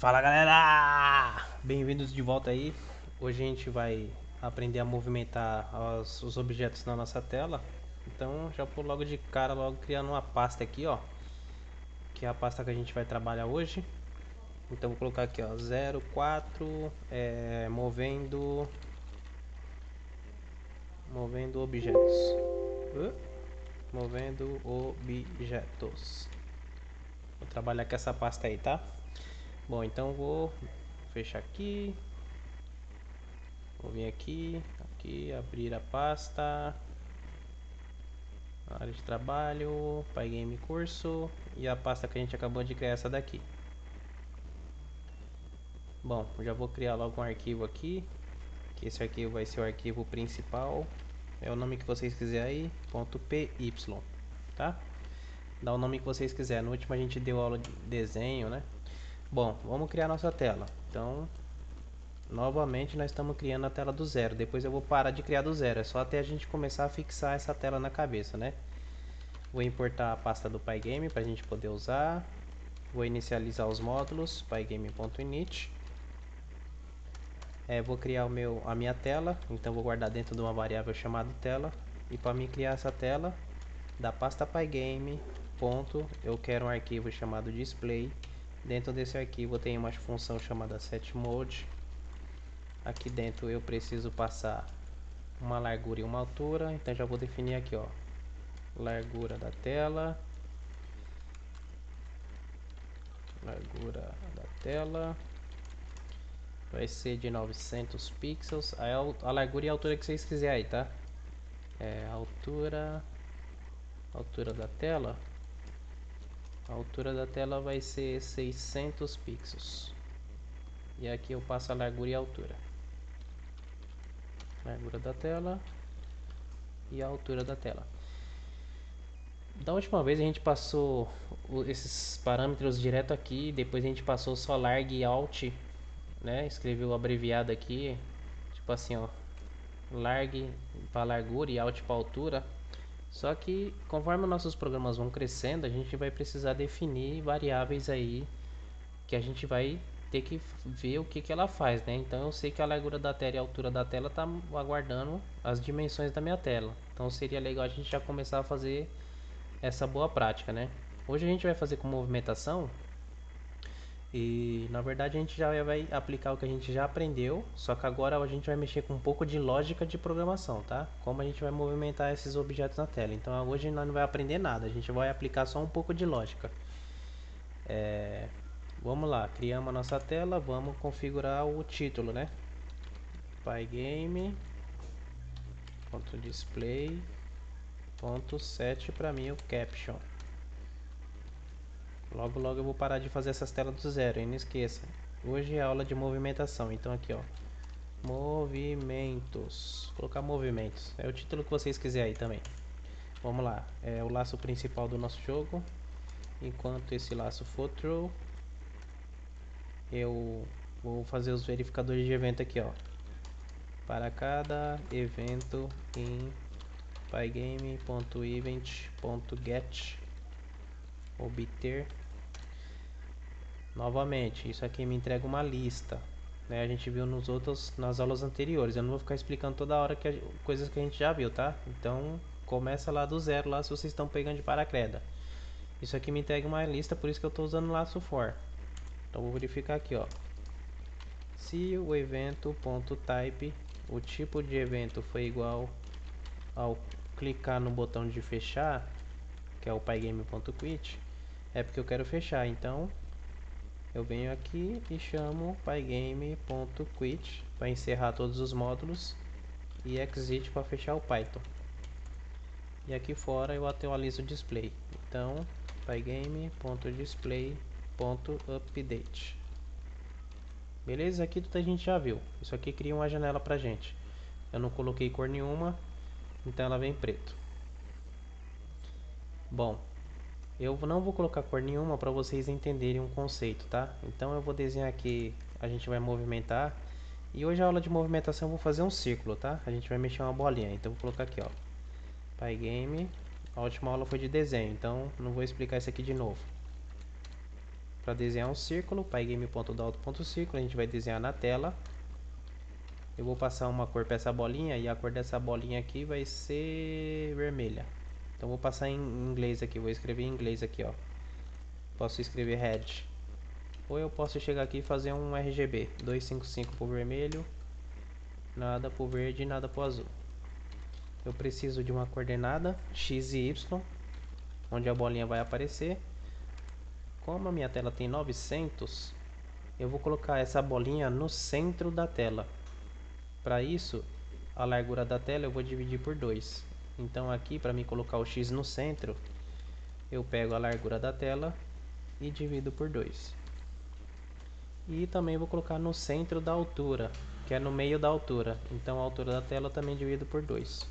Fala galera! Bem-vindos de volta aí. Hoje a gente vai aprender a movimentar os objetos na nossa tela. Então já vou logo de cara, logo criando uma pasta aqui, ó. Que é a pasta que a gente vai trabalhar hoje. Então vou colocar aqui, ó, 04 movendo objetos. Movendo objetos. Vou trabalhar com essa pasta aí, tá? Bom, então vou fechar aqui. Vou vir aqui, abrir a pasta, área de trabalho, Pygame curso e a pasta que a gente acabou de criar essa daqui. Bom, já vou criar logo um arquivo aqui, que esse arquivo vai ser o arquivo principal, é o nome que vocês quiserem aí, .py, tá? Dá o nome que vocês quiserem. No último a gente deu aula de desenho, né? Bom, vamos criar nossa tela. Então, novamente nós estamos criando a tela do zero. Depois eu vou parar de criar do zero. É só até a gente começar a fixar essa tela na cabeça, né? Vou importar a pasta do Pygame para a gente poder usar. Vou inicializar os módulos pygame.init. Vou criar a minha tela. Então vou guardar dentro de uma variável chamada tela. E para mim criar essa tela, da pasta Pygame, eu quero um arquivo chamado display. Dentro desse arquivo eu tenho uma função chamada setMode. Aqui dentro eu preciso passar uma largura e uma altura, então já vou definir aqui, ó, largura da tela, vai ser de 900 pixels, a largura e a altura que vocês quiserem aí, tá? Altura da tela vai ser 600 pixels. E aqui eu passo a largura e a altura. Largura da tela e a altura da tela. Da última vez a gente passou esses parâmetros direto aqui, depois a gente passou só larg e alt, né? Escreveu abreviado aqui, tipo assim, ó, larg para largura e alt para altura. Só que conforme nossos programas vão crescendo, a gente vai precisar definir variáveis aí que a gente vai ter que ver o que ela faz, né? Então eu sei que a largura da tela e a altura da tela tá aguardando as dimensões da minha tela. Então seria legal a gente já começar a fazer essa boa prática, né? Hoje a gente vai fazer com movimentação e na verdade a gente já vai aplicar o que a gente já aprendeu, só que agora a gente vai mexer com um pouco de lógica de programação, tá? Como a gente vai movimentar esses objetos na tela. Então hoje nós não vai aprender nada, a gente vai aplicar só um pouco de lógica. Vamos lá, criamos a nossa tela, vamos configurar o título, né? Pygame.display.set para mim o caption. Logo eu vou parar de fazer essas telas do zero, e não esqueça. Hoje é aula de movimentação, então aqui ó, movimentos, vou colocar movimentos, é o título que vocês quiserem aí também. Vamos lá, é o laço principal do nosso jogo. Enquanto esse laço for true, eu vou fazer os verificadores de evento aqui ó. Para cada evento em pygame.event.get obter. Novamente, isso aqui me entrega uma lista, né? A gente viu nas aulas anteriores. Eu não vou ficar explicando toda hora coisas que a gente já viu, tá? Então começa lá do zero lá se vocês estão pegando de paraquedas. Isso aqui me entrega uma lista, por isso que eu estou usando o laço for. Então vou verificar aqui, ó. Se o evento.type, o tipo de evento foi igual ao clicar no botão de fechar, que é o pygame.quit, é porque eu quero fechar. Então eu venho aqui e chamo pygame.quit para encerrar todos os módulos e exit para fechar o Python. E aqui fora eu atualizo o display. Então pygame.display.update. Beleza? Aqui tudo a gente já viu. Isso aqui cria uma janela pra gente. Eu não coloquei cor nenhuma, então ela vem preto. Bom, eu não vou colocar cor nenhuma para vocês entenderem um conceito, tá? Então eu vou desenhar aqui, a gente vai movimentar. E hoje a aula de movimentação eu vou fazer um círculo, tá? A gente vai mexer uma bolinha, então eu vou colocar aqui, ó. Pygame. A última aula foi de desenho, então não vou explicar isso aqui de novo. para desenhar um círculo, pygame.dalto.círculo, a gente vai desenhar na tela. Eu vou passar uma cor para essa bolinha e a cor dessa bolinha aqui vai ser vermelha. Então vou passar em inglês aqui, vou escrever em inglês aqui, ó. Posso escrever red. Ou eu posso chegar aqui e fazer um RGB, 255 pro vermelho, nada pro verde e nada pro azul. Eu preciso de uma coordenada x e y, onde a bolinha vai aparecer. Como a minha tela tem 900, eu vou colocar essa bolinha no centro da tela. Para isso, a largura da tela eu vou dividir por 2. Então aqui, para mim colocar o x no centro, eu pego a largura da tela e divido por 2. E também vou colocar no centro da altura, que é no meio da altura. Então a altura da tela eu também divido por 2.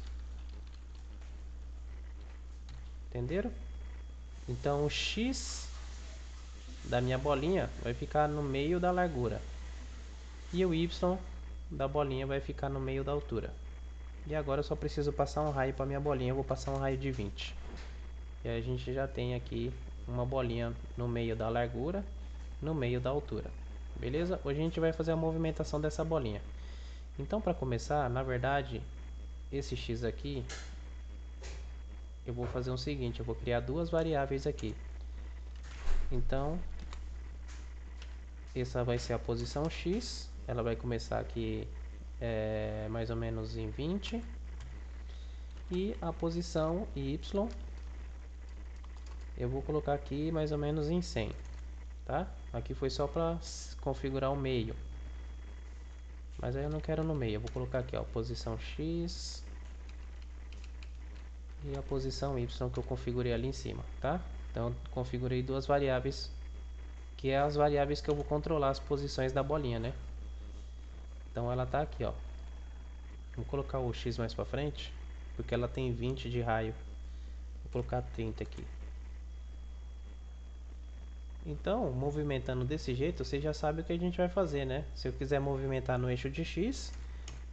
Entenderam? Então o x da minha bolinha vai ficar no meio da largura. E o y da bolinha vai ficar no meio da altura. E agora eu só preciso passar um raio para minha bolinha. Eu vou passar um raio de 20. E aí a gente já tem aqui uma bolinha no meio da largura, no meio da altura. Beleza? Hoje a gente vai fazer a movimentação dessa bolinha. Então, para começar, na verdade, esse x aqui, eu vou fazer o seguinte, eu vou criar duas variáveis aqui. Então, essa vai ser a posição x, ela vai começar aqui mais ou menos em 20. E a posição y, eu vou colocar aqui mais ou menos em 100, tá? Aqui foi só para configurar o meio. Mas aí eu não quero no meio, eu vou colocar aqui, ó, posição x e a posição y que eu configurei ali em cima, tá? Então eu configurei duas variáveis, que é as variáveis que eu vou controlar as posições da bolinha, né? Então ela tá aqui, ó. Vou colocar o x mais para frente, porque ela tem 20 de raio. Vou colocar 30 aqui. Então, movimentando desse jeito, você já sabe o que a gente vai fazer, né? Se eu quiser movimentar no eixo de x,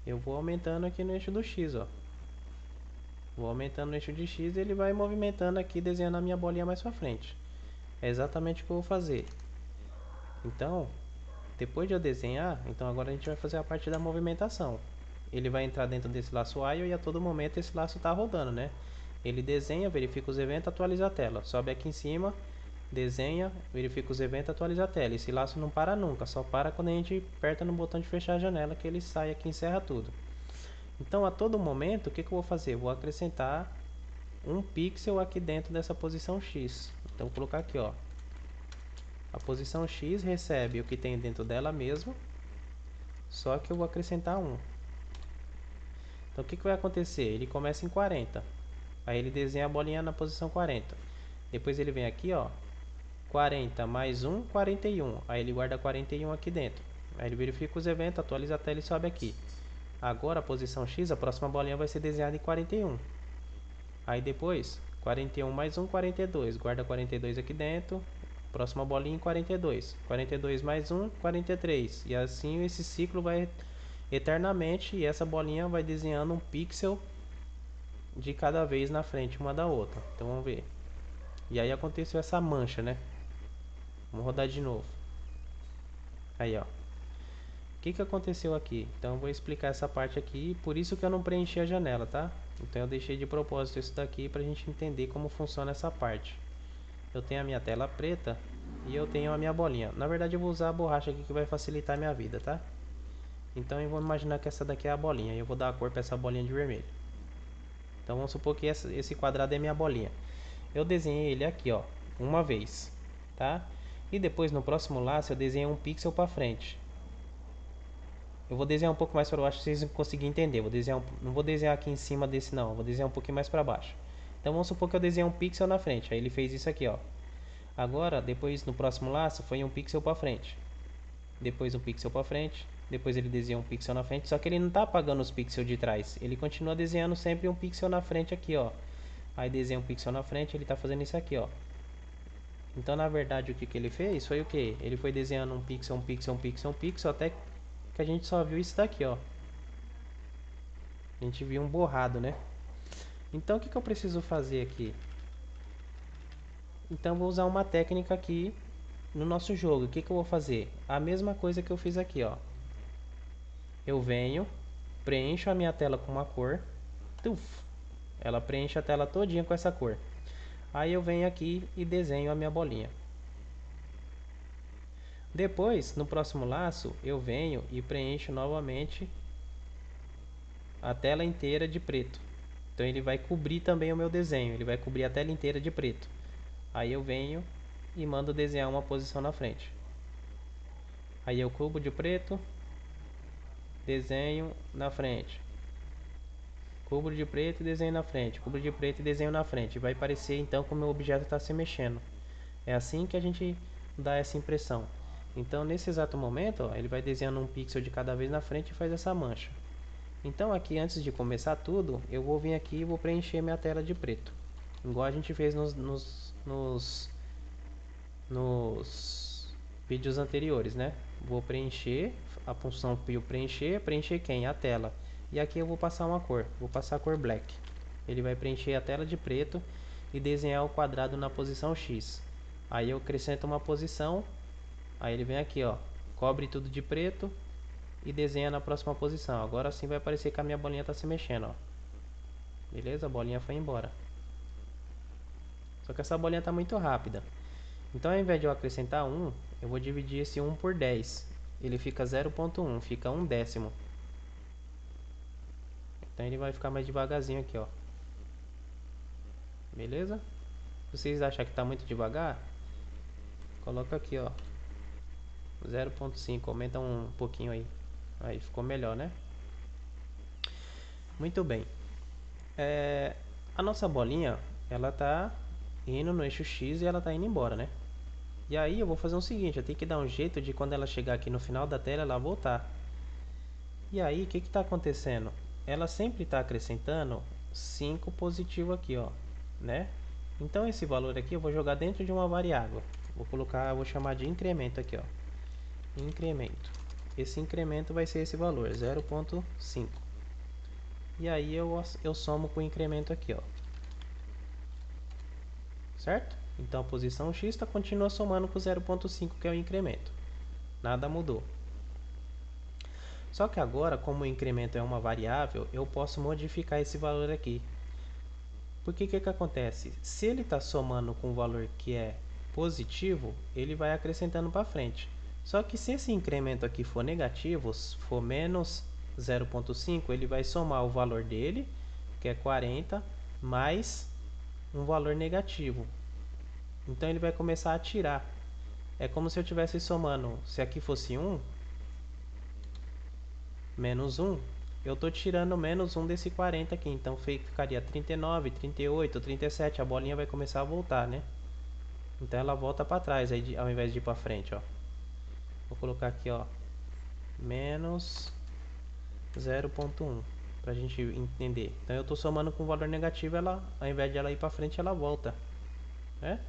eu vou aumentando aqui no eixo do x, ó. Vou aumentando no eixo de x e ele vai movimentando aqui, desenhando a minha bolinha mais pra frente. É exatamente o que eu vou fazer. Então, depois de eu desenhar, então agora a gente vai fazer a parte da movimentação. Ele vai entrar dentro desse laço while e a todo momento esse laço está rodando, né? Ele desenha, verifica os eventos, atualiza a tela. Sobe aqui em cima, desenha, verifica os eventos, atualiza a tela. Esse laço não para nunca, só para quando a gente aperta no botão de fechar a janela, que ele sai aqui e encerra tudo. Então a todo momento, o que eu vou fazer? Eu vou acrescentar um pixel aqui dentro dessa posição X. Então vou colocar aqui, ó. A posição X recebe o que tem dentro dela mesmo, só que eu vou acrescentar um. Então o que vai acontecer? Ele começa em 40. Aí ele desenha a bolinha na posição 40. Depois ele vem aqui, ó. 40 mais 1, 41. Aí ele guarda 41 aqui dentro. Aí ele verifica os eventos, atualiza a tela e sobe aqui. Agora a posição X, a próxima bolinha vai ser desenhada em 41. Aí depois, 41 mais 1, 42. Guarda 42 aqui dentro. Próxima bolinha em 42. 42 mais 1, 43. E assim esse ciclo vai eternamente. E essa bolinha vai desenhando um pixel de cada vez na frente uma da outra. Então vamos ver. E aí aconteceu essa mancha, né? Vamos rodar de novo. Aí, ó. O que aconteceu aqui? Então eu vou explicar essa parte aqui. Por isso que eu não preenchi a janela, tá? Então eu deixei de propósito isso daqui pra gente entender como funciona essa parte. Eu tenho a minha tela preta e eu tenho a minha bolinha. Na verdade eu vou usar a borracha aqui que vai facilitar a minha vida, tá? Então eu vou imaginar que essa daqui é a bolinha. E eu vou dar a cor pra essa bolinha de vermelho. Então vamos supor que esse quadrado é minha bolinha. Eu desenhei ele aqui, ó, uma vez, tá? E depois no próximo laço eu desenho um pixel para frente. Eu vou desenhar um pouco mais para baixo para vocês conseguirem entender. Não vou desenhar aqui em cima desse não, vou desenhar um pouquinho mais para baixo. Então vamos supor que eu desenhei um pixel na frente. Aí ele fez isso aqui, ó. Agora, depois no próximo laço foi um pixel para frente. Depois um pixel para frente. Depois ele desenha um pixel na frente. Só que ele não está apagando os pixels de trás. Ele continua desenhando sempre um pixel na frente aqui, ó. Aí desenha um pixel na frente, ele está fazendo isso aqui, ó. Então, na verdade, o que ele fez foi o que? Ele foi desenhando um pixel, um pixel, um pixel, um pixel, até que a gente só viu isso daqui, ó. A gente viu um borrado, né? Então, o que eu preciso fazer aqui? Então, vou usar uma técnica aqui no nosso jogo, o que que eu vou fazer? A mesma coisa que eu fiz aqui, ó. Eu venho, preencho a minha tela com uma cor. Tuf, ela preenche a tela todinha com essa cor. Aí eu venho aqui e desenho a minha bolinha. Depois, no próximo laço, eu venho e preencho novamente a tela inteira de preto. Então ele vai cobrir também o meu desenho, ele vai cobrir a tela inteira de preto. Aí eu venho e mando desenhar uma posição na frente. Aí eu cubro de preto, desenho na frente. Cubro de preto e desenho na frente. Cubro de preto e desenho na frente. Vai parecer então que o meu objeto está se mexendo. É assim que a gente dá essa impressão. Então nesse exato momento, ó, ele vai desenhando um pixel de cada vez na frente e faz essa mancha. Então aqui, antes de começar tudo, eu vou vir aqui e vou preencher minha tela de preto. Igual a gente fez nos vídeos anteriores, né? Vou preencher, a função pio preencher, preencher quem? A tela. E aqui eu vou passar uma cor, vou passar a cor black. Ele vai preencher a tela de preto e desenhar o quadrado na posição X. Aí eu acrescento uma posição, aí ele vem aqui, ó, cobre tudo de preto e desenha na próxima posição. Agora sim vai parecer que a minha bolinha está se mexendo, ó. Beleza? A bolinha foi embora. Só que essa bolinha está muito rápida. Então ao invés de eu acrescentar 1, eu vou dividir esse 1 por 10. Ele fica 0,1, fica 1 décimo. Então ele vai ficar mais devagarzinho aqui, ó. Beleza? Se vocês acharem que está muito devagar, coloca aqui, ó, 0,5, aumenta um pouquinho aí. Aí ficou melhor, né? Muito bem. A nossa bolinha, ela tá indo no eixo X e ela tá indo embora, né? E aí eu vou fazer o seguinte, eu tenho que dar um jeito de quando ela chegar aqui no final da tela, ela voltar. E aí, o que está acontecendo? Ela sempre está acrescentando 5 positivo aqui, ó, né? Então esse valor aqui eu vou jogar dentro de uma variável. Vou colocar, vou chamar de incremento aqui, ó. Incremento. Esse incremento vai ser esse valor, 0,5. E aí eu somo com o incremento aqui, ó. Certo? Então a posição X continua somando com 0,5, que é o incremento. Nada mudou. Só que agora, como o incremento é uma variável, eu posso modificar esse valor aqui. Porque o que acontece? Se ele está somando com um valor que é positivo, ele vai acrescentando para frente. Só que se esse incremento aqui for negativo, for menos 0,5, ele vai somar o valor dele, que é 40, mais um valor negativo. Então ele vai começar a tirar. É como se eu estivesse somando, se aqui fosse 1, menos 1, eu estou tirando menos 1 desse 40 aqui, então ficaria 39, 38, 37, a bolinha vai começar a voltar, né? Então ela volta para trás, aí, ao invés de ir para frente, ó. Vou colocar aqui, ó, menos 0,1, para a gente entender. Então eu estou somando com valor negativo, ela, ao invés de ela ir para frente, ela volta, né?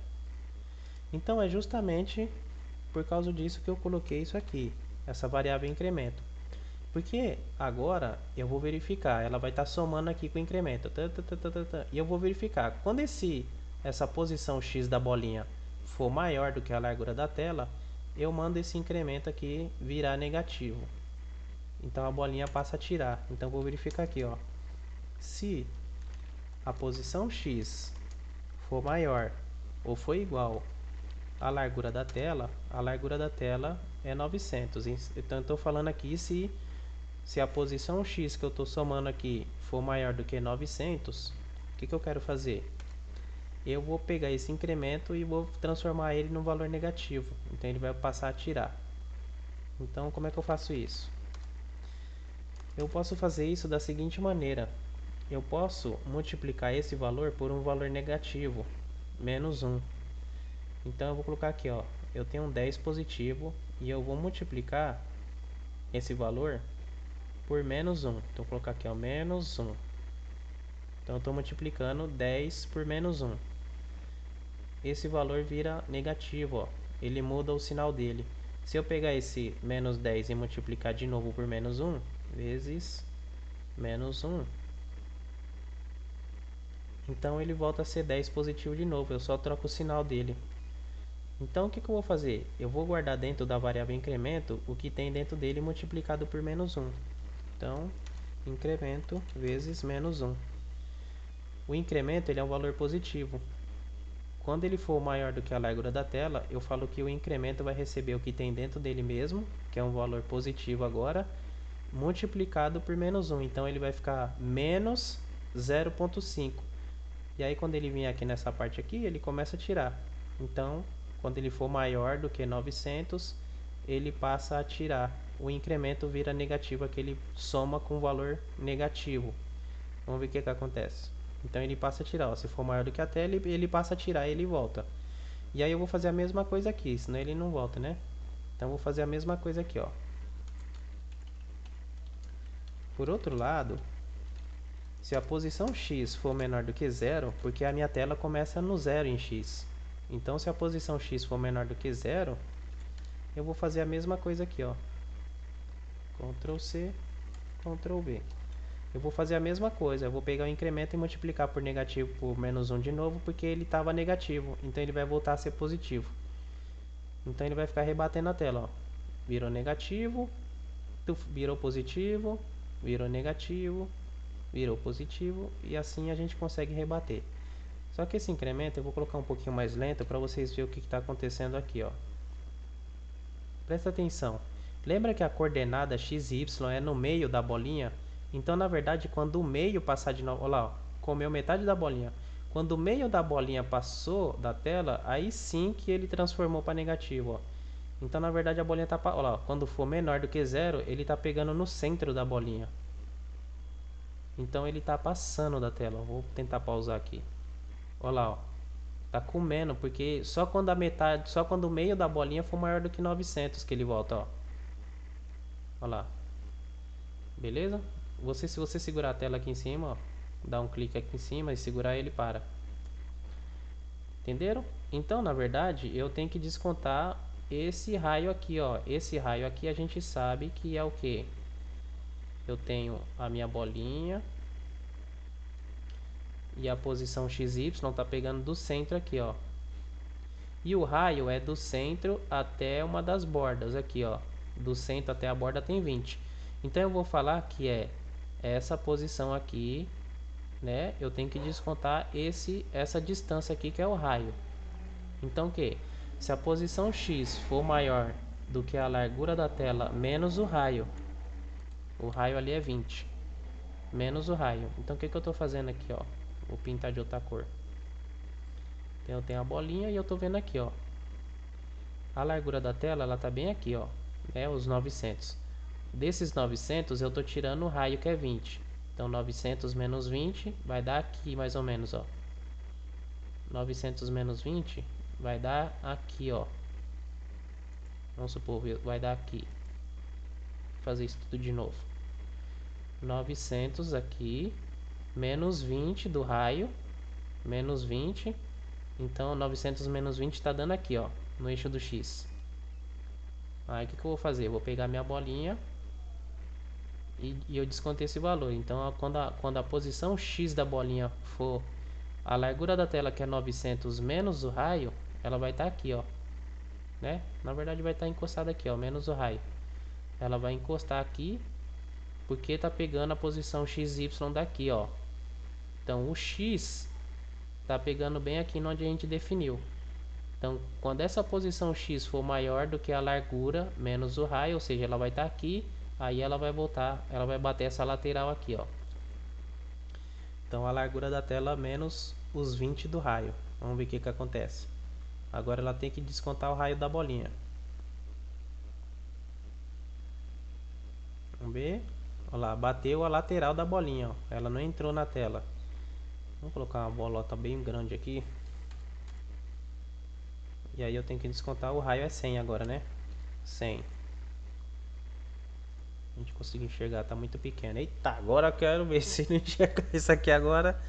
Então é justamente por causa disso que eu coloquei isso aqui, essa variável incremento. Porque agora eu vou verificar, ela vai estar somando aqui com o incremento. E eu vou verificar. Quando essa posição X da bolinha for maior do que a largura da tela, eu mando esse incremento aqui virar negativo. Então a bolinha passa a tirar. Então eu vou verificar aqui, ó. Se a posição X for maior ou for igual à largura da tela, a largura da tela é 900. Então eu estou falando aqui se a posição X que eu estou somando aqui for maior do que 900, o que eu quero fazer? Eu vou pegar esse incremento e vou transformar ele num valor negativo. Então ele vai passar a tirar. Então como é que eu faço isso? Eu posso fazer isso da seguinte maneira. Eu posso multiplicar esse valor por um valor negativo, menos 1. Então eu vou colocar aqui, ó, eu tenho um 10 positivo e eu vou multiplicar esse valor por menos 1. Então vou colocar aqui, ó, menos 1. Então eu estou multiplicando 10 por menos 1. Esse valor vira negativo, ó. Ele muda o sinal dele. Se eu pegar esse menos 10 e multiplicar de novo por menos 1, vezes menos 1, então ele volta a ser 10 positivo de novo. Eu só troco o sinal dele. Então o que eu vou fazer? Eu vou guardar dentro da variável incremento o que tem dentro dele multiplicado por menos 1. Então, incremento vezes menos 1. O incremento ele é um valor positivo. Quando ele for maior do que a largura da tela, eu falo que o incremento vai receber o que tem dentro dele mesmo, que é um valor positivo agora, multiplicado por menos 1. Então ele vai ficar menos 0,5. E aí quando ele vier aqui nessa parte aqui, ele começa a tirar. Então, quando ele for maior do que 900, ele passa a tirar. O incremento vira negativo, aqui ele soma com o valor negativo. Vamos ver o que acontece. Então ele passa a tirar, ó. Se for maior do que a tela, ele passa a tirar e ele volta. E aí eu vou fazer a mesma coisa aqui, senão ele não volta, né? Então eu vou fazer a mesma coisa aqui, ó. Por outro lado, se a posição x for menor do que zero, porque a minha tela começa no zero em x. Então se a posição x for menor do que zero, eu vou fazer a mesma coisa aqui, ó. Ctrl C, Ctrl V. Eu vou fazer a mesma coisa, eu vou pegar o incremento e multiplicar por negativo por menos 1 de novo, porque ele estava negativo, então ele vai voltar a ser positivo. Então ele vai ficar rebatendo a tela, ó. Virou negativo, virou positivo, virou negativo, virou positivo, e assim a gente consegue rebater. Só que esse incremento eu vou colocar um pouquinho mais lento para vocês verem o que está acontecendo aqui, ó. Presta atenção. Lembra que a coordenada x e y é no meio da bolinha? Então, na verdade, quando o meio passar de novo... Olha lá, ó, comeu metade da bolinha. Quando o meio da bolinha passou da tela, aí sim que ele transformou para negativo, ó. Então, na verdade, a bolinha está... Olha lá, ó, quando for menor do que zero, ele está pegando no centro da bolinha. Então, ele está passando da tela. Vou tentar pausar aqui. Olha lá, ó. Tá comendo, porque só quando a metade, só quando o meio da bolinha for maior do que 900 que ele volta, ó. Olha lá. Beleza? Se você segurar a tela aqui em cima, ó, dá um clique aqui em cima e segurar ele para. Entenderam? Então, na verdade, eu tenho que descontar esse raio aqui, ó. Esse raio aqui a gente sabe que é o quê? Eu tenho a minha bolinha e a posição XY tá pegando do centro aqui, ó. E o raio é do centro até uma das bordas aqui, ó. Do centro até a borda tem 20. Então eu vou falar que é essa posição aqui, né? Eu tenho que descontar essa distância aqui que é o raio. Então o que? Se a posição x for maior do que a largura da tela menos o raio ali é 20, menos o raio. Então o que eu estou fazendo aqui, ó? Vou pintar de outra cor. Então eu tenho a bolinha e eu estou vendo aqui, ó. A largura da tela, ela tá bem aqui, ó, né, os 900. Desses 900, eu tô tirando o raio que é 20. Então, 900 menos 20 vai dar aqui, mais ou menos, ó. 900 menos 20 vai dar aqui, ó. Vamos supor, vai dar aqui. Vou fazer isso tudo de novo. 900 aqui, menos 20 do raio, menos 20. Então, 900 menos 20 está dando aqui, ó, no eixo do X. Aí, o que eu vou fazer? Eu vou pegar minha bolinha e eu descontei esse valor. Então, quando a posição X da bolinha for a largura da tela, que é 900 menos o raio, ela vai estar aqui, ó, né? Na verdade, vai estar encostada aqui, ó, menos o raio. Ela vai encostar aqui, porque tá pegando a posição XY daqui, ó. Então, o X tá pegando bem aqui onde a gente definiu. Então, quando essa posição X for maior do que a largura menos o raio, ou seja, ela vai estar aqui, aí ela vai voltar, ela vai bater essa lateral aqui, ó. Então, a largura da tela menos os 20 do raio. Vamos ver o que acontece. Agora ela tem que descontar o raio da bolinha. Vamos ver. Olha lá, bateu a lateral da bolinha, ó. Ela não entrou na tela. Vamos colocar uma bolota bem grande aqui. E aí eu tenho que descontar o raio é 100 agora, né? 100. A gente conseguir enxergar, tá muito pequeno. Eita, agora eu quero ver se não enxerga isso aqui agora.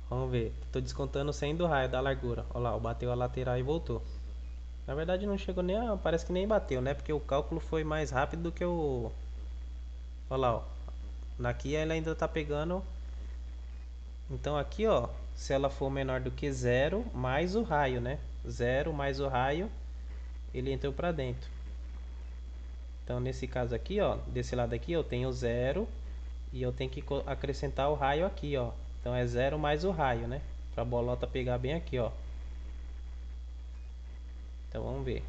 Vamos ver. Tô descontando 100 do raio da largura. Olha lá, bateu a lateral e voltou. Na verdade não chegou nem a... Parece que nem bateu, né? Porque o cálculo foi mais rápido do que o... Olha lá, ó. Aqui ela ainda tá pegando... Então aqui, ó, se ela for menor do que zero, mais o raio, né? 0 mais o raio, ele entrou para dentro. Então nesse caso aqui, ó, desse lado aqui eu tenho 0 e eu tenho que acrescentar o raio aqui, ó. Então é 0 mais o raio, né? Para a bolota pegar bem aqui, ó. Então vamos ver.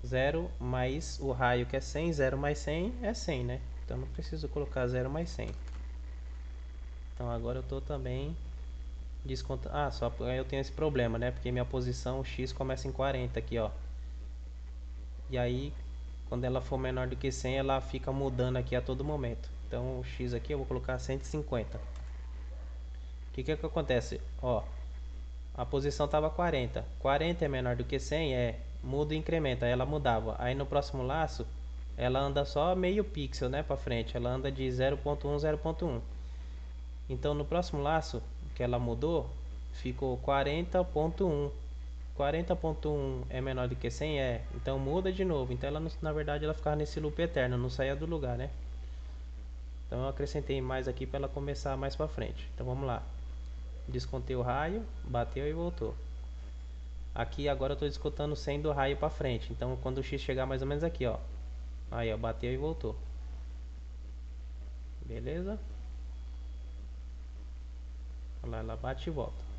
0 mais o raio que é 100, 0 mais 100 é 100, né? Então não preciso colocar 0 mais 100. Então agora eu estou também descontando. Ah, só eu tenho esse problema, né? Porque minha posição X começa em 40 aqui, ó. E aí, quando ela for menor do que 100, ela fica mudando aqui a todo momento. Então o X aqui eu vou colocar 150. O que acontece? Ó, a posição estava 40. 40 é menor do que 100, muda e incrementa. Aí ela mudava. Aí no próximo laço, ela anda só meio pixel, né, para frente. Ela anda de 0.1, 0.1. Então no próximo laço que ela mudou, ficou 40.1. 40.1 é menor do que 100? Então muda de novo. Então ela, na verdade, ela ficava nesse loop eterno, não saía do lugar, né? Então eu acrescentei mais aqui para ela começar mais para frente. Então vamos lá. Descontei o raio, bateu e voltou. Aqui agora eu estou descontando 100 do raio para frente. Então quando o X chegar mais ou menos aqui, ó. Aí, ó, bateu e voltou. Beleza? Olha lá, ela bate e volta.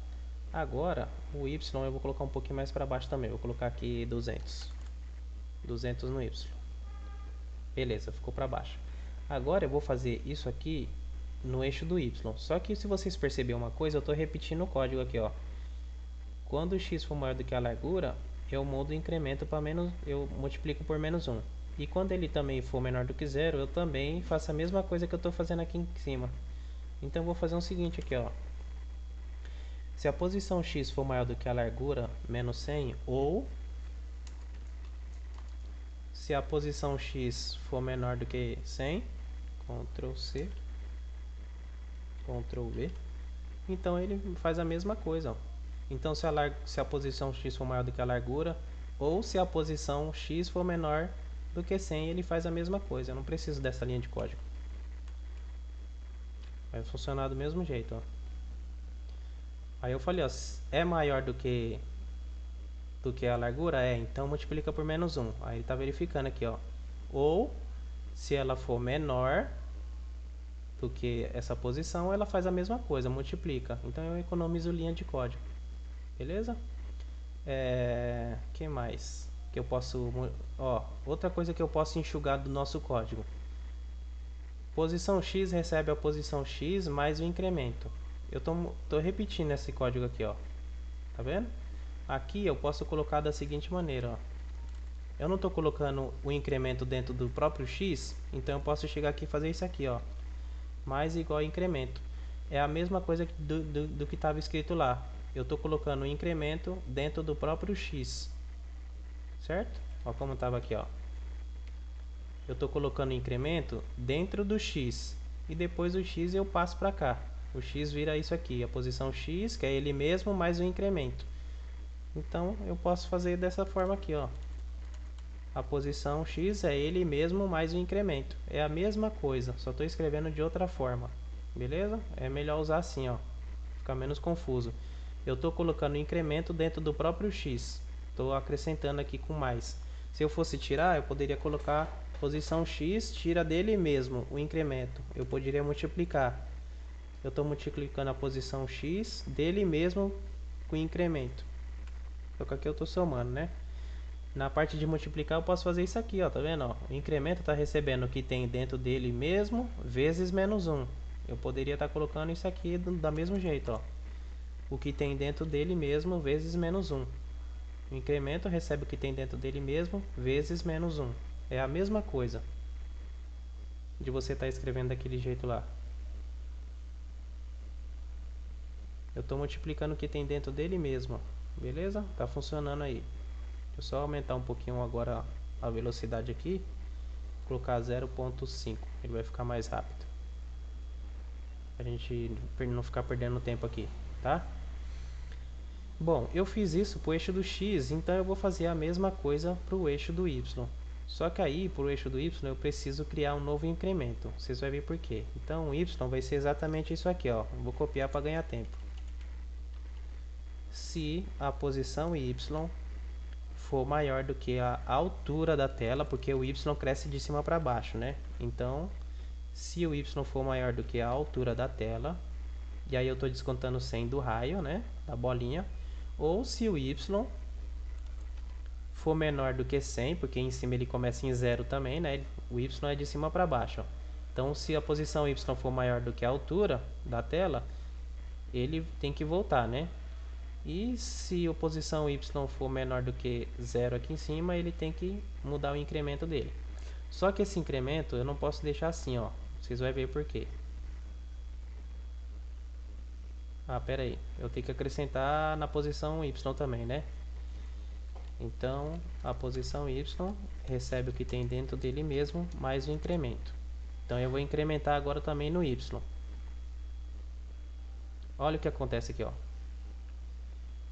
Agora o Y eu vou colocar um pouquinho mais para baixo também. Vou colocar aqui 200. 200 no Y. Beleza, ficou para baixo. Agora eu vou fazer isso aqui no eixo do Y. Só que se vocês perceberem uma coisa, eu estou repetindo o código aqui, ó. Quando o x for maior do que a largura, eu mudo o incremento para menos, eu multiplico por menos 1. E quando ele também for menor do que 0, eu também faço a mesma coisa que eu estou fazendo aqui em cima. Então eu vou fazer o seguinte aqui, ó. Se a posição x for maior do que a largura menos 100, ou se a posição x for menor do que 100, Ctrl C, Ctrl V, então ele faz a mesma coisa, ó. Então se a posição x for maior do que a largura, ou se a posição x for menor do que 100, ele faz a mesma coisa. Eu não preciso dessa linha de código. Vai funcionar do mesmo jeito, ó. Aí eu falei, ó, é maior do que a largura? Então multiplica por menos 1. Aí ele está verificando aqui, ó. Ou, se ela for menor do que essa posição, ela faz a mesma coisa, multiplica. Então eu economizo linha de código. Beleza? Que mais? Que eu posso... Ó, outra coisa que eu posso enxugar do nosso código. Posição X recebe a posição X mais o incremento. Eu tô repetindo esse código aqui, ó. Tá vendo? Aqui eu posso colocar da seguinte maneira, ó. Eu não estou colocando o incremento dentro do próprio x, então eu posso chegar aqui e fazer isso aqui, ó. Mais igual a incremento. É a mesma coisa do que estava escrito lá. Eu estou colocando o incremento dentro do próprio x. Certo? Ó como estava aqui, ó. Eu estou colocando o incremento dentro do x. E depois o x eu passo para cá. O x vira isso aqui, a posição x, que é ele mesmo, mais o incremento. Então eu posso fazer dessa forma aqui, ó. A posição x é ele mesmo mais o incremento. É a mesma coisa, só estou escrevendo de outra forma. Beleza? É melhor usar assim, ó. Fica menos confuso. Eu estou colocando o incremento dentro do próprio x. Estou acrescentando aqui com mais. Se eu fosse tirar, eu poderia colocar posição x, tira dele mesmo o incremento. Eu poderia multiplicar. Eu estou multiplicando a posição x dele mesmo com o incremento. Só que aqui eu estou somando, né? Na parte de multiplicar eu posso fazer isso aqui, ó, tá vendo? Ó? O incremento está recebendo o que tem dentro dele mesmo, vezes menos 1. Eu poderia estar colocando isso aqui do mesmo jeito, ó. O que tem dentro dele mesmo, vezes menos 1. O incremento recebe o que tem dentro dele mesmo, vezes menos 1. É a mesma coisa de você estar escrevendo daquele jeito lá. Eu estou multiplicando o que tem dentro dele mesmo, ó. Beleza? Tá funcionando aí. Deixa eu só aumentar um pouquinho agora a velocidade aqui. Colocar 0.5. Ele vai ficar mais rápido. A gente não ficar perdendo tempo aqui, tá? Bom, eu fiz isso para o eixo do x, então eu vou fazer a mesma coisa para o eixo do y. Só que aí, para o eixo do y, eu preciso criar um novo incremento. Vocês vão ver por quê. Então, o y vai ser exatamente isso aqui, ó. Eu vou copiar para ganhar tempo. se a posição Y for maior do que a altura da tela, porque o Y cresce de cima para baixo, né? Então, se o Y for maior do que a altura da tela, e aí eu estou descontando 100 do raio, né? Da bolinha. Ou se o Y for menor do que 100, porque em cima ele começa em 0 também, né? O Y é de cima para baixo, ó. Então, se a posição Y for maior do que a altura da tela, ele tem que voltar, né? E se a posição Y for menor do que 0 aqui em cima, ele tem que mudar o incremento dele. Só que esse incremento eu não posso deixar assim, ó. Vocês vão ver por quê. Ah, pera aí. Eu tenho que acrescentar na posição Y também, né? Então, a posição Y recebe o que tem dentro dele mesmo, mais o incremento. Então, eu vou incrementar agora também no Y. Olha o que acontece aqui, ó.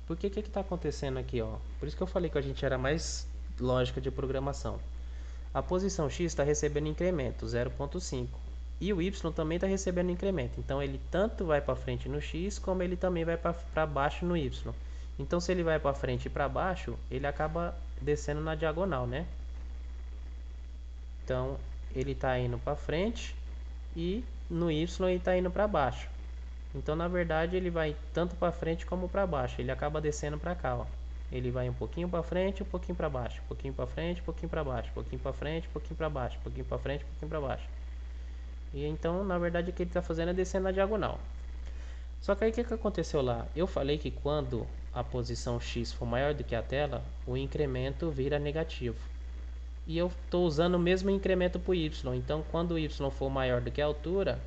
Por que que está acontecendo aqui, ó? Por isso que eu falei que a gente era mais lógica de programação. A posição X está recebendo incremento, 0,5. E o Y também está recebendo incremento. Então, ele tanto vai para frente no X, como ele também vai para baixo no Y. Então, se ele vai para frente e para baixo, ele acaba descendo na diagonal, né? Então, ele está indo para frente e no Y ele está indo para baixo. Então, na verdade, ele vai tanto para frente como para baixo. Ele acaba descendo para cá, ó. Ele vai um pouquinho para frente, um pouquinho para baixo, um pouquinho para frente, um pouquinho para baixo, um pouquinho para frente, um pouquinho para baixo, um pouquinho para frente, um pouquinho para baixo. E então, na verdade, o que ele está fazendo é descendo na diagonal. Só que aí o que aconteceu lá? Eu falei que quando a posição X for maior do que a tela, o incremento vira negativo. E eu estou usando o mesmo incremento para o Y. Então, quando o Y for maior do que a altura,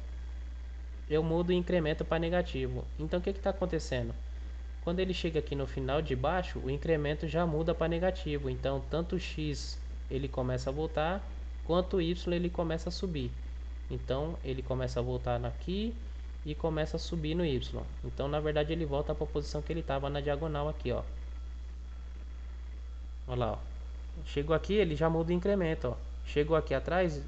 eu mudo o incremento para negativo. Então, o que está acontecendo? Quando ele chega aqui no final de baixo, o incremento já muda para negativo. Então, tanto o X ele começa a voltar, quanto o Y ele começa a subir. Então, ele começa a voltar aqui e começa a subir no Y. Então, na verdade, ele volta para a posição que ele estava na diagonal aqui, ó. Olha lá, ó. Chegou aqui, ele já muda o incremento, ó. Chegou aqui atrás,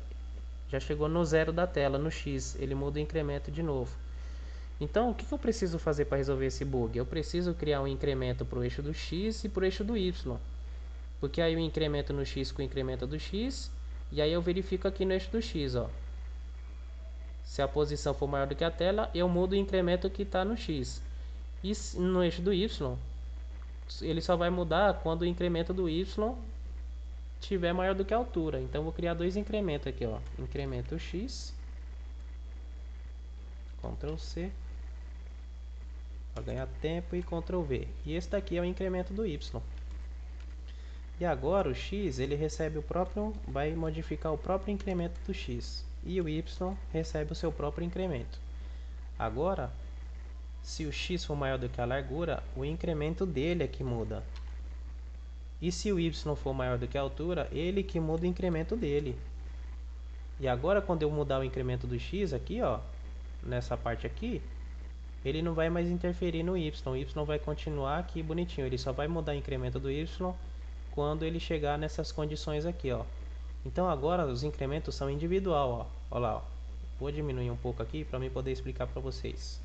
já chegou no zero da tela, no X. Ele muda o incremento de novo. Então, o que eu preciso fazer para resolver esse bug? Eu preciso criar um incremento para o eixo do X e para o eixo do Y. Porque aí eu incremento no X com o incremento do X. E aí eu verifico aqui no eixo do X, ó. Se a posição for maior do que a tela, eu mudo o incremento que está no X. E no eixo do Y, ele só vai mudar quando o incremento do Y tiver maior do que a altura. Então, eu vou criar dois incrementos aqui, ó. Incremento X. Ctrl C. Para ganhar tempo e Ctrl V. E esse daqui é o incremento do Y. E agora o X ele recebe o próprio, vai modificar o próprio incremento do X. E o Y recebe o seu próprio incremento. Agora, se o X for maior do que a largura, o incremento dele é que muda. E se o Y for maior do que a altura, ele que muda o incremento dele. E agora quando eu mudar o incremento do X aqui, ó, nessa parte aqui, ele não vai mais interferir no Y. O Y vai continuar aqui bonitinho. Ele só vai mudar o incremento do Y quando ele chegar nessas condições aqui, ó. Então agora os incrementos são individual, ó. Olha lá, ó. Vou diminuir um pouco aqui para mim poder explicar para vocês.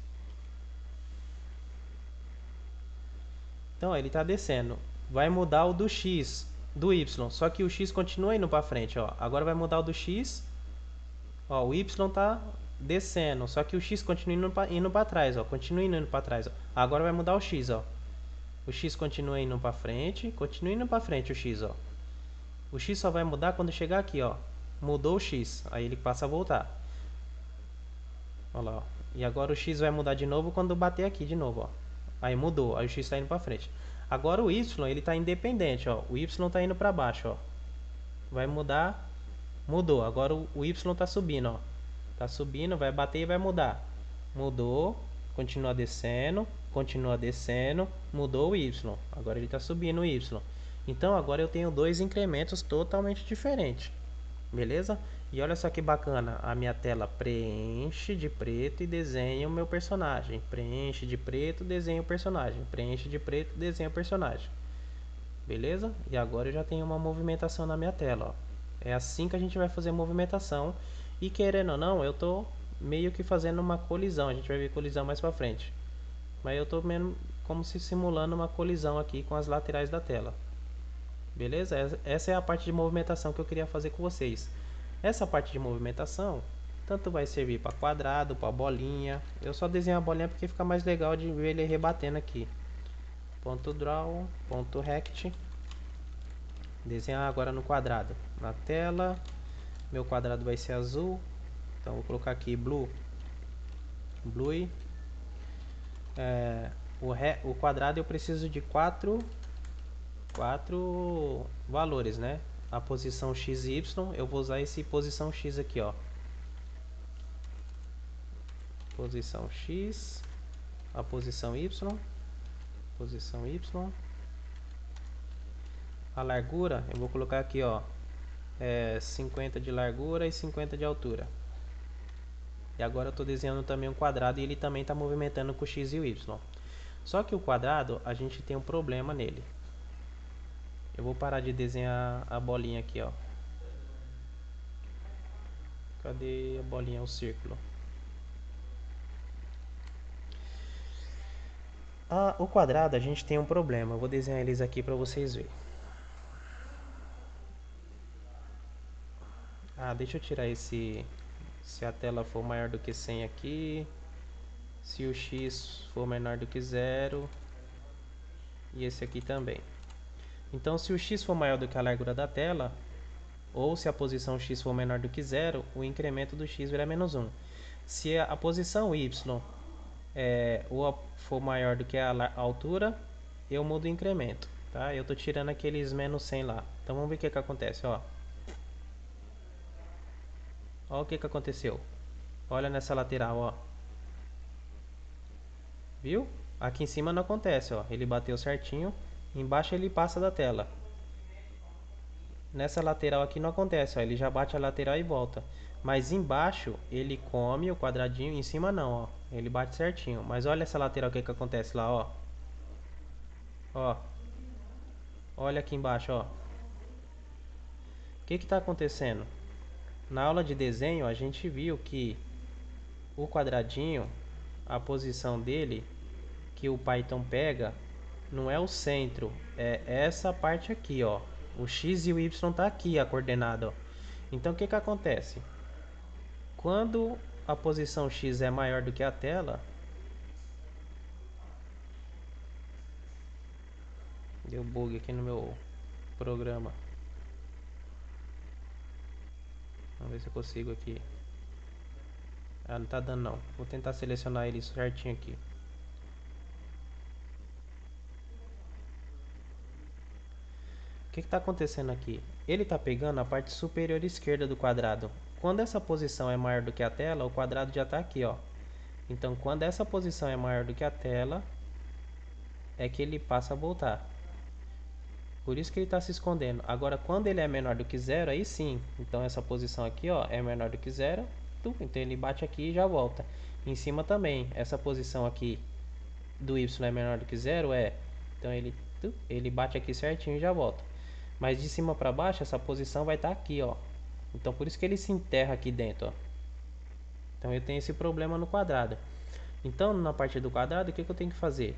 Então ó, ele está descendo. Vai mudar o do X, do Y. Só que o X continua indo para frente, ó. Agora vai mudar o do X. Ó, o Y está descendo, só que o X continua indo para trás, ó. Continua indo para trás, ó. Agora vai mudar o X, ó. O X continua indo para frente, continua indo para frente o X, ó. O X só vai mudar quando chegar aqui, ó. Mudou o X, aí ele passa a voltar. Olha lá, ó. E agora o X vai mudar de novo quando bater aqui de novo, ó. Aí mudou, aí o X está indo para frente. Agora o Y, ele está independente, ó. O Y está indo para baixo, ó. Vai mudar, mudou. Agora o Y está subindo, ó. Tá subindo, vai bater e vai mudar. Mudou, continua descendo, mudou o Y. Agora ele está subindo o Y. Então agora eu tenho dois incrementos totalmente diferentes. Beleza? E olha só que bacana, a minha tela preenche de preto e desenha o meu personagem. Preenche de preto, desenha o personagem. Preenche de preto, desenha o personagem. Beleza? E agora eu já tenho uma movimentação na minha tela, ó. É assim que a gente vai fazer movimentação. E querendo ou não, eu tô meio que fazendo uma colisão. A gente vai ver colisão mais pra frente. Mas eu tô como se simulando uma colisão aqui com as laterais da tela. Beleza? Essa é a parte de movimentação que eu queria fazer com vocês. Essa parte de movimentação tanto vai servir para quadrado, para bolinha. Eu só desenho a bolinha porque fica mais legal de ver ele rebatendo aqui. Ponto draw, ponto rect. Desenhar agora no quadrado. Na tela, meu quadrado vai ser azul. Então vou colocar aqui blue. O quadrado eu preciso de quatro valores, né? A posição x e y, eu vou usar esse posição x aqui, ó. Posição x, a posição y, a largura, eu vou colocar aqui, ó, 50 de largura e 50 de altura. E agora eu estou desenhando também um quadrado e ele também está movimentando com o x e o y. Só que o quadrado, a gente tem um problema nele. Eu vou parar de desenhar a bolinha aqui, ó. Cadê a bolinha, o círculo? O quadrado, a gente tem um problema. Eu vou desenhar eles aqui para vocês verem. Deixa eu tirar esse... Se a tela for maior do que 100 aqui. Se o x for menor do que 0. E esse aqui também. Então, se o x for maior do que a largura da tela, ou se a posição x for menor do que 0, o incremento do x virá menos 1. Se a posição y ou for maior do que a altura, eu mudo o incremento. Tá? Eu estou tirando aqueles menos 100 lá. Então vamos ver o que acontece. Ó o que aconteceu. Olha nessa lateral. Ó. Viu? Aqui em cima não acontece. Ó. Ele bateu certinho. Embaixo ele passa da tela. Nessa lateral aqui não acontece, ó, ele já bate a lateral e volta. Mas embaixo ele come o quadradinho, em cima não, ó. Ele bate certinho. Mas olha essa lateral, o que acontece lá, ó. Ó. Olha aqui embaixo, ó. O que está acontecendo? Na aula de desenho a gente viu que o quadradinho, a posição dele, que o Python pega, não é o centro, é essa parte aqui, ó. O x e o y tá aqui, a coordenada, ó. Então o que acontece? Quando a posição x é maior do que a tela, deu bug aqui no meu programa. Vamos ver se eu consigo aqui. Não tá dando não. Vou tentar selecionar ele certinho aqui. O que está acontecendo aqui? Ele está pegando a parte superior esquerda do quadrado. Quando essa posição é maior do que a tela, o quadrado já está aqui, ó. Então, quando essa posição é maior do que a tela, é que ele passa a voltar. Por isso que ele está se escondendo. Agora, quando ele é menor do que zero, aí sim. Então, essa posição aqui, ó, é menor do que zero. Então, ele bate aqui e já volta. Em cima também, essa posição aqui do y é menor do que zero, Então, ele bate aqui certinho e já volta. Mas de cima para baixo, essa posição vai estar aqui, ó. Então, por isso que ele se enterra aqui dentro, ó. Então, eu tenho esse problema no quadrado. Então, na parte do quadrado, o que eu tenho que fazer?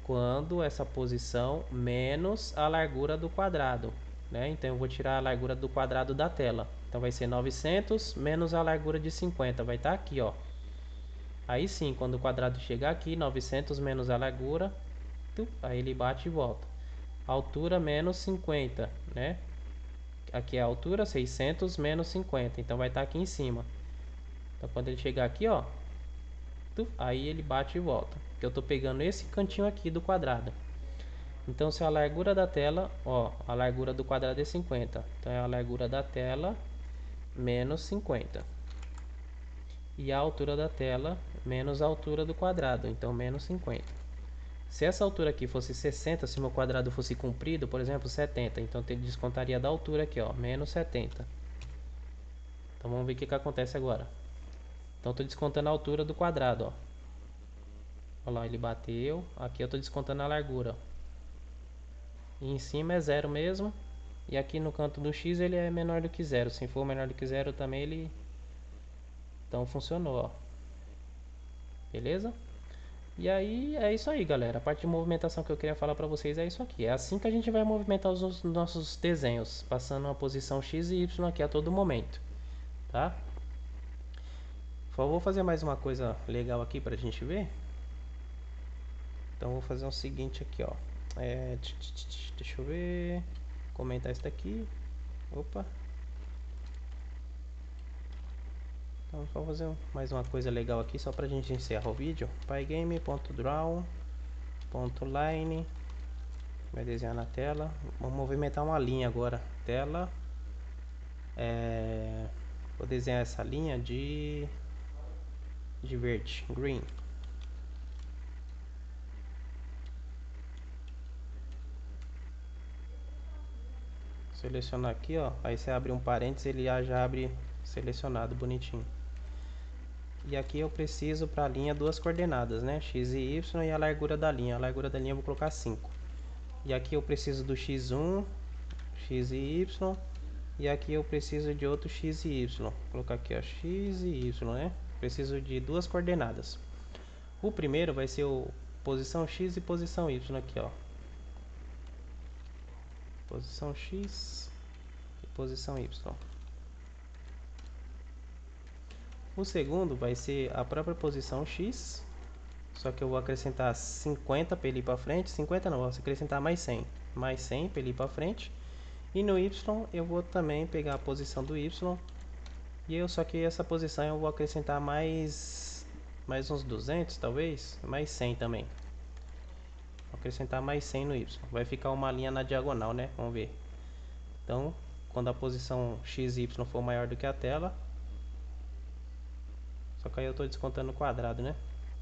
Quando essa posição menos a largura do quadrado, né? Então, eu vou tirar a largura do quadrado da tela. Então, vai ser 900 menos a largura de 50. Vai estar aqui, ó. Aí sim, quando o quadrado chegar aqui, 900 menos a largura, aí ele bate e volta. Altura menos 50, né? Aqui é a altura, 600 menos 50. Então vai estar aqui em cima. Então quando ele chegar aqui, ó, aí ele bate e volta. Eu estou pegando esse cantinho aqui do quadrado. Então se a largura da tela, ó, a largura do quadrado é 50. Então é a largura da tela menos 50. E a altura da tela menos a altura do quadrado. Então menos 50. Se essa altura aqui fosse 60, se meu quadrado fosse comprido, por exemplo, 70, então ele descontaria da altura aqui, ó, menos 70. Então vamos ver o que acontece agora. Então estou descontando a altura do quadrado, ó. Olha lá, ele bateu. Aqui eu estou descontando a largura. E em cima é zero mesmo. E aqui no canto do x ele é menor do que zero. Se for menor do que zero também ele... Então funcionou, ó. Beleza? E aí é isso aí, galera. A parte de movimentação que eu queria falar para vocês é isso aqui. É assim que a gente vai movimentar os nossos desenhos, passando uma posição X e Y aqui a todo momento, tá? Só vou fazer mais uma coisa legal aqui pra gente ver. Então vou fazer o seguinte aqui, ó. Deixa eu ver. Comentar isso daqui. Opa. Então só fazer mais uma coisa legal aqui só pra gente encerrar o vídeo. Pygame.draw.line. Vai desenhar na tela. Vamos movimentar uma linha agora. Tela. Vou desenhar essa linha de verde, green. Selecionar aqui, ó. Aí você abre um parênteses, ele já abre selecionado, bonitinho. E aqui eu preciso para a linha duas coordenadas, né? X e Y e a largura da linha. A largura da linha eu vou colocar 5. E aqui eu preciso do x1, x e y. E aqui eu preciso de outro x e y. Vou colocar aqui, ó, x e y, né? Preciso de duas coordenadas. O primeiro vai ser o posição x e posição y aqui, ó. Posição x e posição y. O segundo vai ser a própria posição x, só que eu vou acrescentar 50 para ele ir para frente. 50 não, vou acrescentar mais 100. Mais 100 para ele ir para frente. E no y eu vou também pegar a posição do y. Só que essa posição eu vou acrescentar mais uns 200 talvez. Mais 100 também. Vou acrescentar mais 100 no y. Vai ficar uma linha na diagonal, né? Vamos ver. Então, quando a posição x e y for maior do que a tela. Só que aí eu estou descontando o quadrado, né?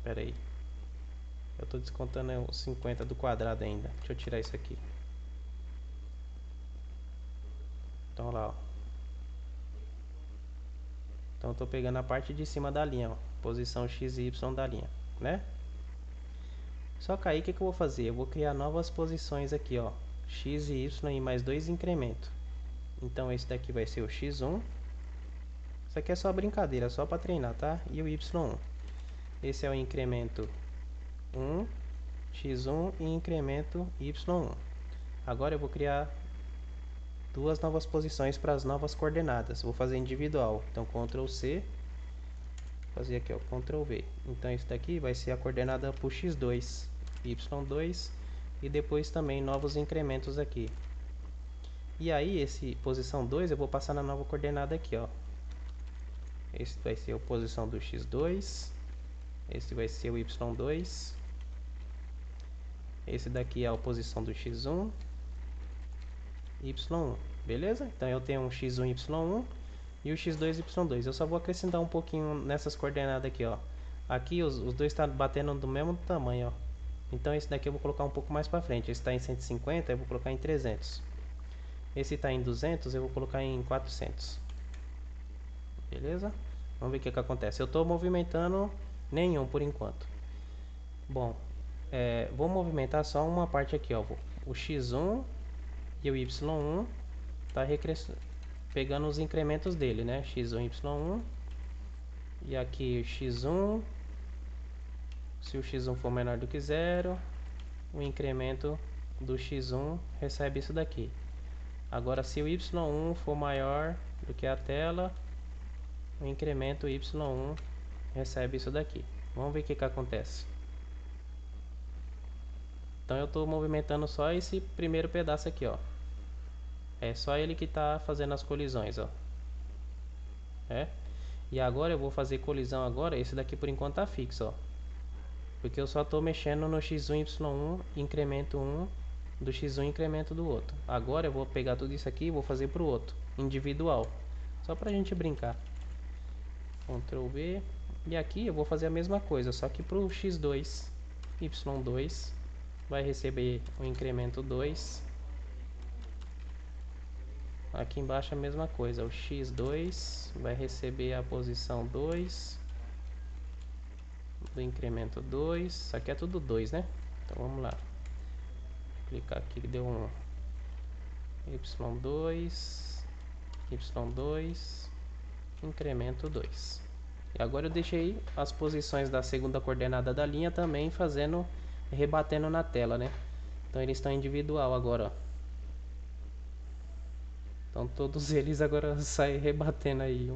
Pera aí. Eu estou descontando os 50 do quadrado ainda. Deixa eu tirar isso aqui. Então lá, ó. Então eu estou pegando a parte de cima da linha, ó. Posição x e y da linha, né? Só que aí o que eu vou fazer? Eu vou criar novas posições aqui, ó. X e y e mais dois incrementos. Então esse daqui vai ser o x1. Isso aqui é só brincadeira, só para treinar, tá? E o y1. Esse é o incremento 1, x1 e incremento y1. Agora eu vou criar duas novas posições para as novas coordenadas. Vou fazer individual. Então Ctrl C. Fazer aqui, ó, Ctrl V. Então isso daqui vai ser a coordenada para o x2, y2 e depois também novos incrementos aqui. E aí esse posição 2 eu vou passar na nova coordenada aqui, ó. Esse vai ser a posição do x2. Esse vai ser o y2. Esse daqui é a posição do x1, y1. Beleza? Então eu tenho um x1, y1 e o x2, y2. Eu só vou acrescentar um pouquinho nessas coordenadas aqui, ó. Aqui os dois estão batendo do mesmo tamanho, ó. Então esse daqui eu vou colocar um pouco mais para frente. Esse está em 150, eu vou colocar em 300. Esse está em 200, eu vou colocar em 400. Beleza? Vamos ver o que acontece. Eu estou movimentando nenhum por enquanto. Bom, vou movimentar só uma parte aqui, ó. O x1 e o y1 tá pegando os incrementos dele, né? X1, y1. E aqui o x1. Se o x1 for menor do que zero, o incremento do x1 recebe isso daqui. Agora, se o y1 for maior do que a tela, o incremento y1 recebe isso daqui. Vamos ver o que acontece. Então eu estou movimentando só esse primeiro pedaço aqui, ó. É só ele que está fazendo as colisões, ó. E agora eu vou fazer colisão agora. Esse daqui por enquanto tá fixo, ó. Porque eu só estou mexendo no x1, y1, incremento 1 do x1, incremento do outro. Agora eu vou pegar tudo isso aqui e vou fazer pro outro, individual. Só pra gente brincar. Ctrl V. E aqui eu vou fazer a mesma coisa, só que pro x2, y2 vai receber o incremento 2. Aqui embaixo a mesma coisa, o x2 vai receber a posição 2 do incremento 2. Isso aqui é tudo 2, né? Então vamos lá. Clicar aqui que deu um y2, y2, incremento 2. E agora eu deixei as posições da segunda coordenada da linha também fazendo, rebatendo na tela, né? Então eles estão individual agora, ó. Então todos eles agora saem rebatendo aí,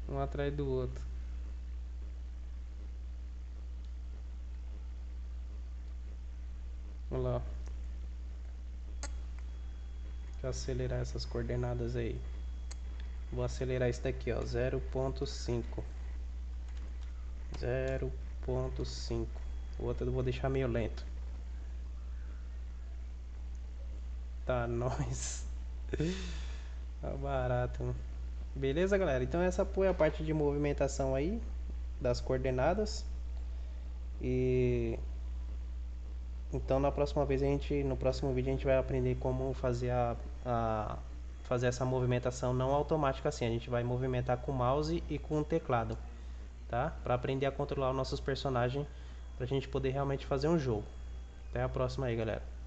um atrás do outro. Vamos lá, ó. Deixa eu acelerar essas coordenadas aí. Vou acelerar isso daqui, ó, 0.5. 0.5. O outro eu vou deixar meio lento. Tá, nóis. Tá barato, mano. Beleza, galera? Então essa foi a parte de movimentação aí das coordenadas. E então na próxima vez no próximo vídeo a gente vai aprender como fazer fazer essa movimentação não automática assim. A gente vai movimentar com o mouse e com o teclado, tá? Para aprender a controlar os nossos personagens, pra gente poder realmente fazer um jogo. Até a próxima aí, galera.